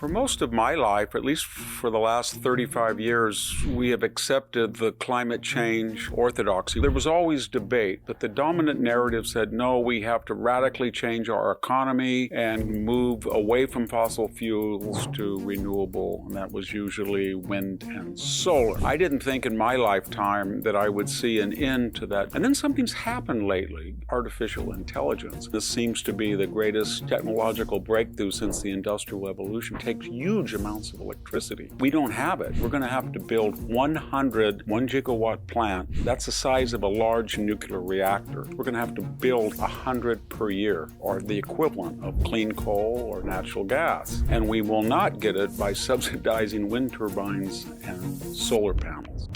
For most of my life, at least for the last 35 years, we have accepted the climate change orthodoxy. There was always debate, but the dominant narrative said, no, we have to radically change our economy and move away from fossil fuels to renewable, and that was usually wind and solar. I didn't think in my lifetime that I would see an end to that. And then something's happened lately, artificial intelligence. This seems to be the greatest technological breakthrough since the Industrial Revolution. Takes huge amounts of electricity. We don't have it. We're going to have to build 1 gigawatt plant. That's the size of a large nuclear reactor. We're going to have to build 100 per year, or the equivalent of clean coal or natural gas. And we will not get it by subsidizing wind turbines and solar panels.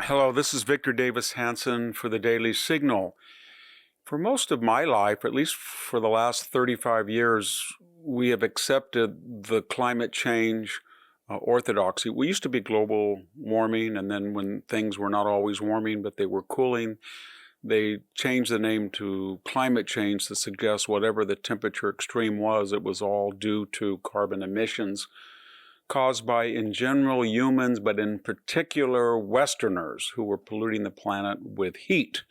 Hello, this is Victor Davis Hanson for the Daily Signal. For most of my life, at least for the last 35 years, we have accepted the climate change orthodoxy. We used to be global warming, and then when things were not always warming, but they were cooling, they changed the name to climate change to suggest whatever the temperature extreme was, it was all due to carbon emissions caused by, in general, humans, but in particular, Westerners who were polluting the planet with heat.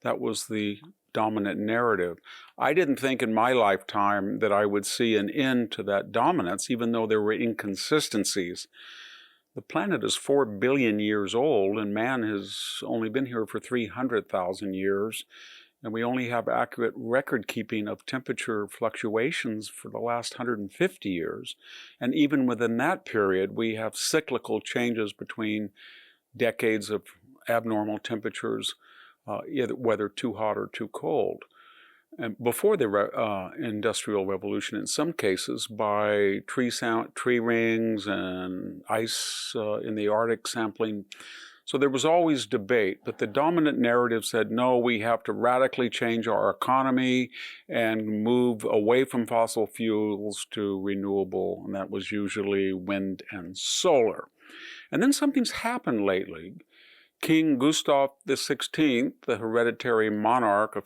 That was the dominant narrative. I didn't think in my lifetime that I would see an end to that dominance, even though there were inconsistencies. The planet is 4 billion years old, and man has only been here for 300,000 years. And we only have accurate record keeping of temperature fluctuations for the last 150 years. And even within that period, we have cyclical changes between decades of abnormal temperatures, whether too hot or too cold. And before the Industrial Revolution, in some cases, by tree rings and ice in the Arctic sampling. So there was always debate, but the dominant narrative said, no, we have to radically change our economy and move away from fossil fuels to renewable, and that was usually wind and solar. And then something's happened lately. King Gustav XVI, the hereditary monarch, a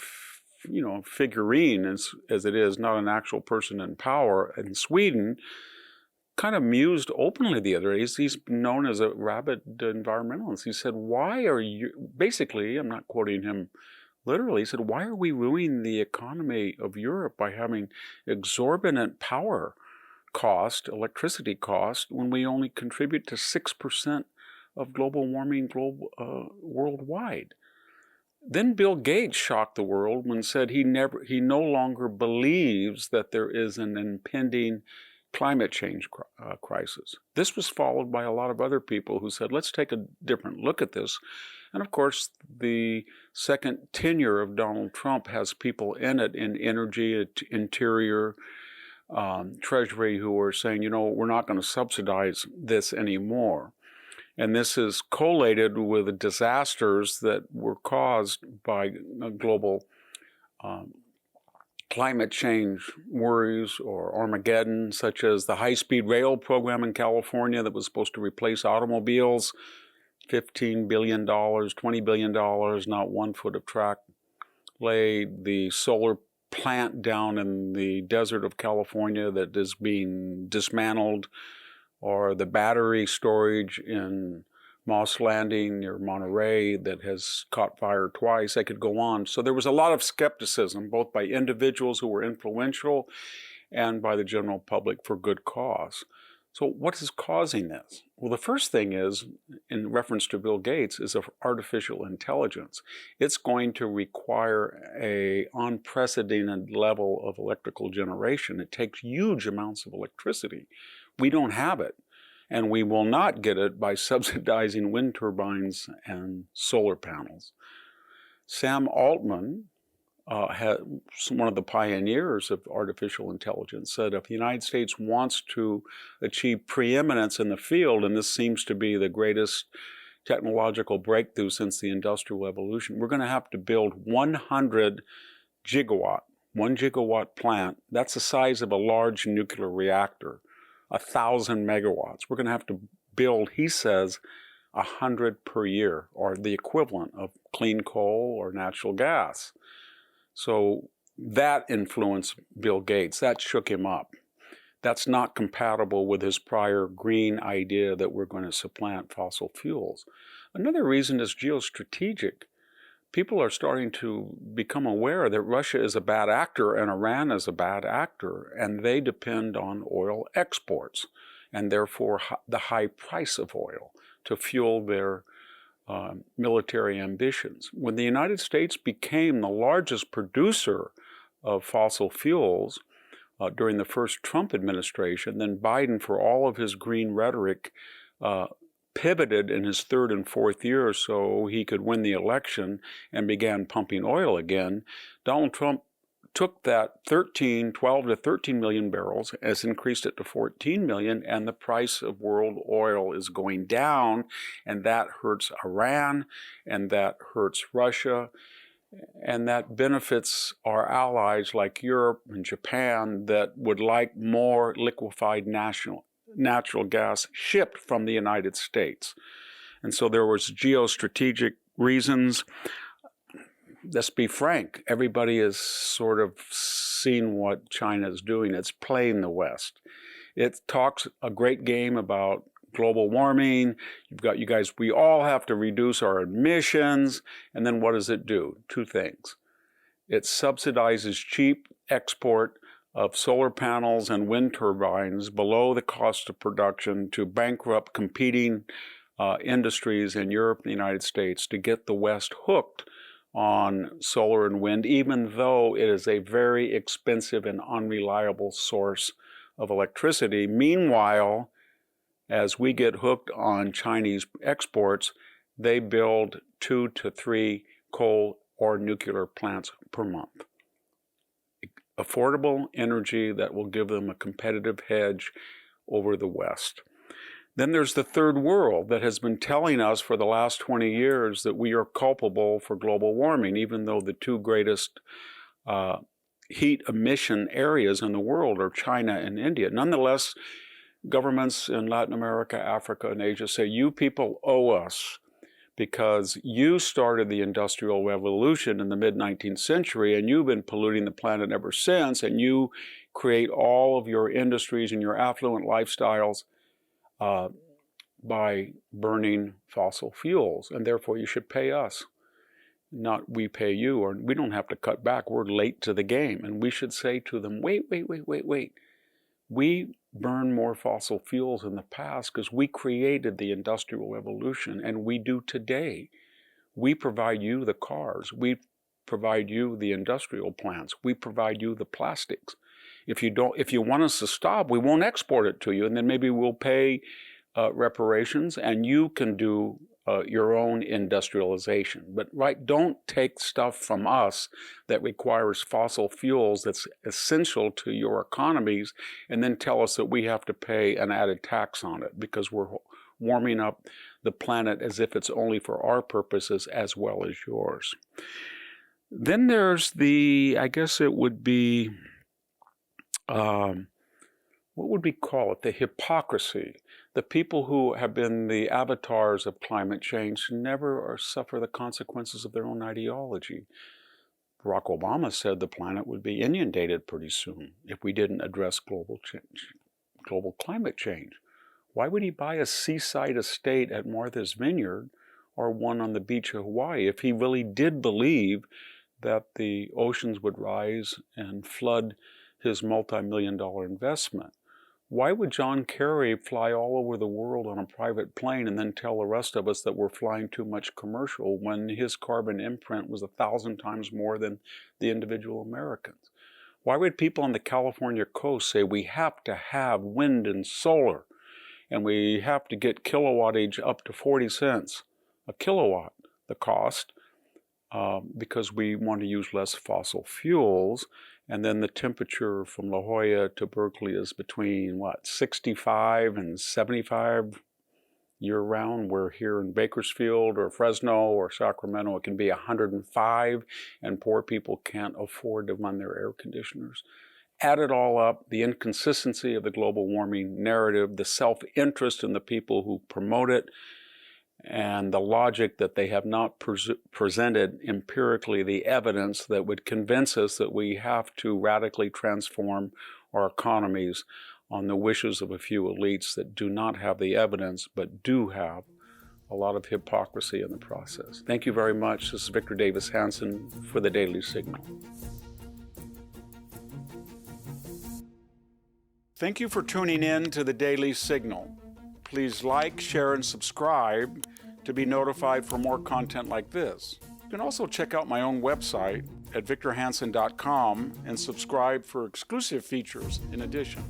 figurine as it is, not an actual person in power in Sweden, kind of mused openly the other day. He's known as a rabid environmentalist. He said, why are you, basically, I'm not quoting him literally, he said, why are we ruining the economy of Europe by having exorbitant power cost, electricity cost, when we only contribute to 6% of global warming worldwide? Then Bill Gates shocked the world when said he no longer believes that there is an impending climate change crisis. This was followed by a lot of other people who said, let's take a different look at this. And of course, the second tenure of Donald Trump has people in it in energy, interior, treasury, who are saying, we're not going to subsidize this anymore. And this is collated with disasters that were caused by global climate change worries or Armageddon, such as the high-speed rail program in California that was supposed to replace automobiles, $15 billion, $20 billion, not 1 foot of track laid. The solar plant down in the desert of California that is being dismantled, or the battery storage in Moss Landing near Monterey that has caught fire twice. I could go on. So there was a lot of skepticism, both by individuals who were influential and by the general public for good cause. So what is causing this? Well, the first thing is, in reference to Bill Gates, is artificial intelligence. It's going to require an unprecedented level of electrical generation. It takes huge amounts of electricity. We don't have it. And we will not get it by subsidizing wind turbines and solar panels. Sam Altman, one of the pioneers of artificial intelligence, said if the United States wants to achieve preeminence in the field, and this seems to be the greatest technological breakthrough since the Industrial Revolution, we're going to have to build 1 gigawatt plant. That's the size of a large nuclear reactor. 1,000 megawatts. We're going to have to build, he says, 100 per year, or the equivalent of clean coal or natural gas. So that influenced Bill Gates. That shook him up. That's not compatible with his prior green idea that we're going to supplant fossil fuels. Another reason is geostrategic. People are starting to become aware that Russia is a bad actor and Iran is a bad actor, and they depend on oil exports and therefore the high price of oil to fuel their military ambitions. When the United States became the largest producer of fossil fuels during the first Trump administration, then Biden, for all of his green rhetoric, pivoted in his third and fourth year so he could win the election and began pumping oil again. Donald Trump took that 12 to 13 million barrels, has increased it to 14 million, and the price of world oil is going down, and that hurts Iran, and that hurts Russia, and that benefits our allies like Europe and Japan that would like more liquefied natural gas shipped from the United States. And so there was geostrategic reasons. Let's be frank, everybody has sort of seen what China is doing. It's playing the West. It talks a great game about global warming. You've got, you guys, we all have to reduce our emissions. And then what does it do? Two things. It subsidizes cheap export of solar panels and wind turbines below the cost of production to bankrupt competing industries in Europe and the United States to get the West hooked on solar and wind, even though it is a very expensive and unreliable source of electricity. Meanwhile, as we get hooked on Chinese exports, they build 2 to 3 coal or nuclear plants per month. Affordable energy that will give them a competitive hedge over the West. Then there's the third world that has been telling us for the last 20 years that we are culpable for global warming, even though the two greatest heat emission areas in the world are China and India. Nonetheless, governments in Latin America, Africa, and Asia say, you people owe us because you started the Industrial Revolution in the mid-19th century and you've been polluting the planet ever since, and you create all of your industries and your affluent lifestyles by burning fossil fuels, and therefore you should pay us, not we pay you, or we don't have to cut back. We're late to the game. And we should say to them, wait. We burned more fossil fuels in the past because we created the Industrial Revolution, and we do today. We provide you the cars. We provide you the industrial plants. We provide you the plastics. If you want us to stop, we won't export it to you, and then maybe we'll pay reparations, and you can do your own industrialization. But don't take stuff from us that requires fossil fuels that's essential to your economies, and then tell us that we have to pay an added tax on it because we're warming up the planet as if it's only for our purposes as well as yours. Then there's I guess it would be, what would we call it? The hypocrisy. The people who have been the avatars of climate change never suffer the consequences of their own ideology. Barack Obama said the planet would be inundated pretty soon if we didn't address global climate change. Why would he buy a seaside estate at Martha's Vineyard or one on the beach of Hawaii if he really did believe that the oceans would rise and flood his multi-million-dollar investment? Why would John Kerry fly all over the world on a private plane and then tell the rest of us that we're flying too much commercial when his carbon imprint was 1,000 times more than the individual Americans? Why would people on the California coast say we have to have wind and solar and we have to get kilowattage up to 40 cents a kilowatt, the cost, because we want to use less fossil fuels? And then the temperature from La Jolla to Berkeley is between, 65 and 75 year-round, where here in Bakersfield or Fresno or Sacramento, it can be 105, and poor people can't afford to run their air conditioners. Add it all up, the inconsistency of the global warming narrative, the self-interest in the people who promote it, and the logic that they have not presented empirically the evidence that would convince us that we have to radically transform our economies on the wishes of a few elites that do not have the evidence but do have a lot of hypocrisy in the process. Thank you very much. This is Victor Davis Hanson for the Daily Signal. Thank you for tuning in to the Daily Signal. Please like, share, and subscribe to be notified for more content like this. You can also check out my own website at victorhanson.com and subscribe for exclusive features in addition.